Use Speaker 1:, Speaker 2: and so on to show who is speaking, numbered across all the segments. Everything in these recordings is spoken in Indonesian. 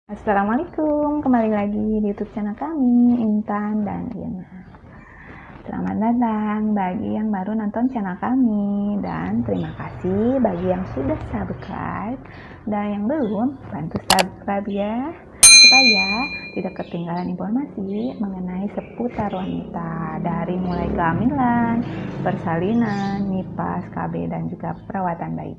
Speaker 1: Assalamualaikum, kembali lagi di YouTube channel kami, Intan dan Rina. Selamat datang bagi yang baru nonton channel kami, dan terima kasih bagi yang sudah subscribe, dan yang belum, bantu subscribe ya, supaya tidak ketinggalan informasi mengenai seputar wanita, dari mulai kehamilan, persalinan, nifas, KB, dan juga perawatan bayi.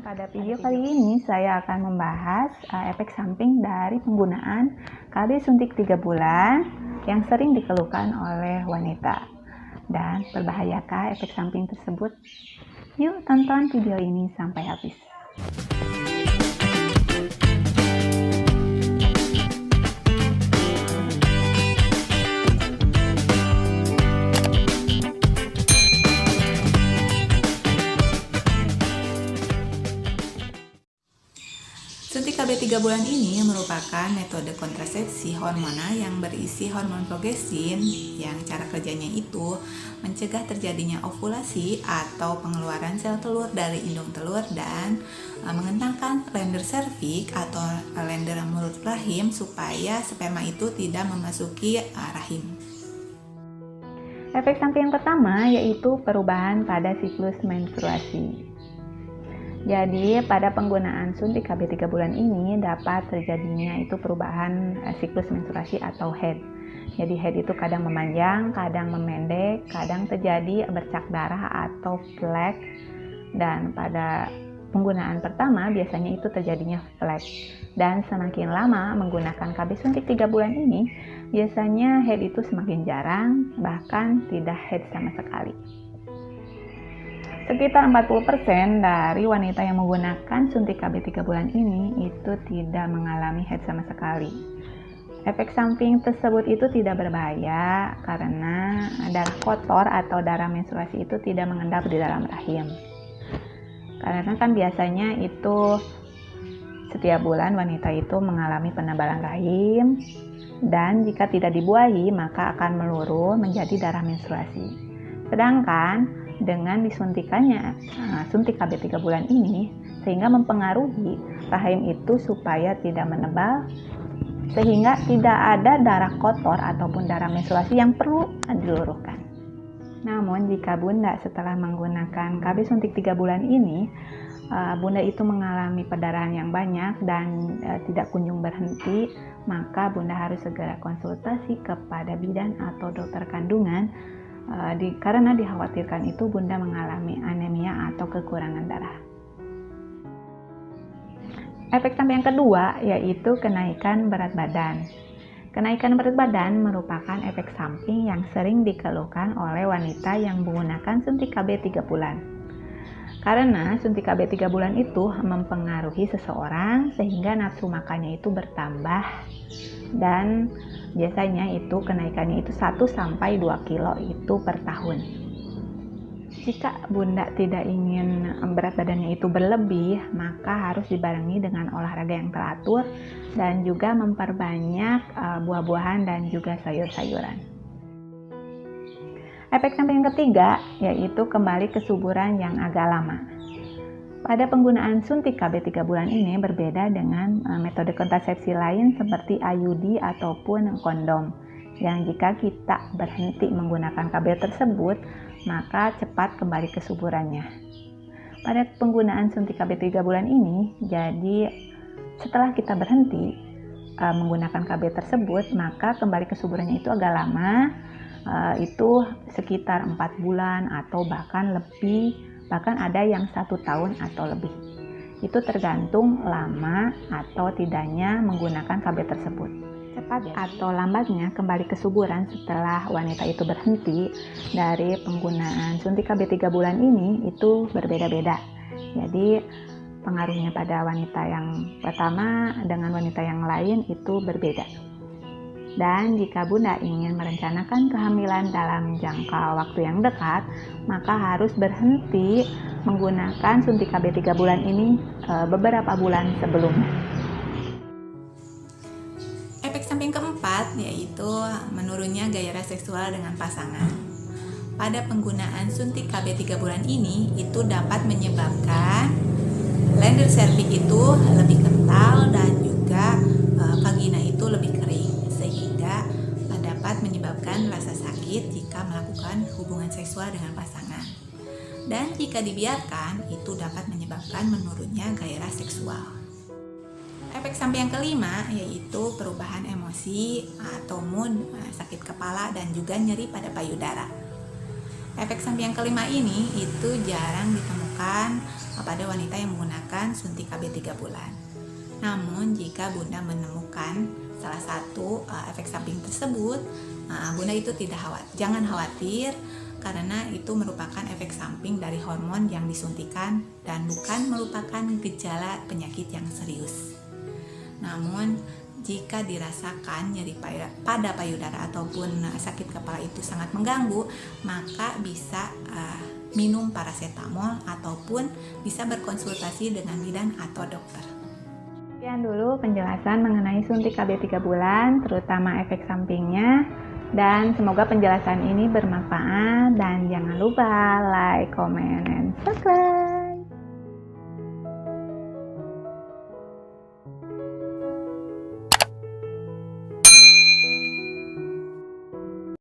Speaker 1: Pada video kali ini saya akan membahas efek samping dari penggunaan KB suntik 3 bulan yang sering dikeluhkan oleh wanita. Dan berbahayakah efek samping tersebut? Yuk tonton video ini sampai habis.
Speaker 2: Suntik KB 3 bulan ini merupakan metode kontrasepsi hormonal yang berisi hormon progesterin yang cara kerjanya itu mencegah terjadinya ovulasi atau pengeluaran sel telur dari indung telur dan mengentalkan lender serviks atau lender mulut rahim supaya sperma itu tidak memasuki rahim.
Speaker 1: Efek samping yang pertama yaitu perubahan pada siklus menstruasi. Jadi pada penggunaan suntik KB 3 bulan ini dapat terjadinya itu perubahan siklus menstruasi atau head. Jadi head itu kadang memanjang, kadang memendek, kadang terjadi bercak darah atau flek. Dan pada penggunaan pertama biasanya itu terjadinya flek. Dan semakin lama menggunakan KB suntik 3 bulan ini, biasanya head itu semakin jarang, bahkan tidak head sama sekali. Sekitar 40% dari wanita yang menggunakan suntik KB 3 bulan ini itu tidak mengalami head sama sekali. Efek samping tersebut itu tidak berbahaya karena darah kotor atau darah menstruasi itu tidak mengendap di dalam rahim. Karena kan biasanya itu setiap bulan wanita itu mengalami penebalan rahim, dan jika tidak dibuahi maka akan meluruh menjadi darah menstruasi. Sedangkan dengan disuntikannya suntik KB 3 bulan ini sehingga mempengaruhi rahim itu supaya tidak menebal, sehingga tidak ada darah kotor ataupun darah menstruasi yang perlu diluruhkan. Namun jika bunda setelah menggunakan KB suntik 3 bulan ini bunda itu mengalami perdarahan yang banyak dan tidak kunjung berhenti, maka bunda harus segera konsultasi kepada bidan atau dokter kandungan. Karena dikhawatirkan itu bunda mengalami anemia atau kekurangan darah. Efek samping yang kedua yaitu kenaikan berat badan. Kenaikan berat badan merupakan efek samping yang sering dikeluhkan oleh wanita yang menggunakan suntik KB 3 bulan. Karena suntik KB 3 bulan itu mempengaruhi seseorang sehingga nafsu makannya itu bertambah, dan biasanya itu kenaikannya itu 1-2 kilo itu per tahun. Jika bunda tidak ingin berat badannya itu berlebih, maka harus dibarengi dengan olahraga yang teratur dan juga memperbanyak buah-buahan dan juga sayur-sayuran. Efek samping yang ketiga yaitu kembali kesuburan yang agak lama. Pada penggunaan suntik KB 3 bulan ini berbeda dengan metode kontrasepsi lain seperti IUD ataupun kondom, yang jika kita berhenti menggunakan KB tersebut maka cepat kembali kesuburannya. Pada penggunaan suntik KB 3 bulan ini, jadi setelah kita berhenti menggunakan KB tersebut maka kembali kesuburannya itu agak lama, itu sekitar 4 bulan atau bahkan lebih, bahkan ada yang 1 tahun atau lebih. Itu tergantung lama atau tidaknya menggunakan KB tersebut. Cepat atau lambatnya kembali kesuburan setelah wanita itu berhenti dari penggunaan suntik KB 3 bulan ini itu berbeda-beda. Jadi pengaruhnya pada wanita yang pertama dengan wanita yang lain itu berbeda. Dan jika bunda ingin merencanakan kehamilan dalam jangka waktu yang dekat, maka harus berhenti menggunakan suntik KB 3 bulan ini beberapa bulan sebelumnya.
Speaker 2: Efek samping keempat yaitu menurunnya gairah seksual dengan pasangan. Pada penggunaan suntik KB 3 bulan ini itu dapat menyebabkan lender serviks itu lebih kental dan juga seksual dengan pasangan. Dan jika dibiarkan, itu dapat menyebabkan menurunnya gairah seksual. Efek samping yang kelima yaitu perubahan emosi atau mood, sakit kepala, dan juga nyeri pada payudara. Efek samping yang kelima ini itu jarang ditemukan pada wanita yang menggunakan suntik KB 3 bulan. Namun jika Bunda menemukan salah satu efek samping tersebut, Bunda itu jangan khawatir, karena itu merupakan efek samping dari hormon yang disuntikan dan bukan merupakan gejala penyakit yang serius. Namun jika dirasakan nyeri pada payudara ataupun sakit kepala itu sangat mengganggu, maka bisa minum paracetamol ataupun bisa berkonsultasi dengan bidan atau dokter.
Speaker 1: Sekian dulu penjelasan mengenai suntik KB 3 bulan, terutama efek sampingnya. Dan semoga penjelasan ini bermanfaat, dan jangan lupa like, comment, and subscribe.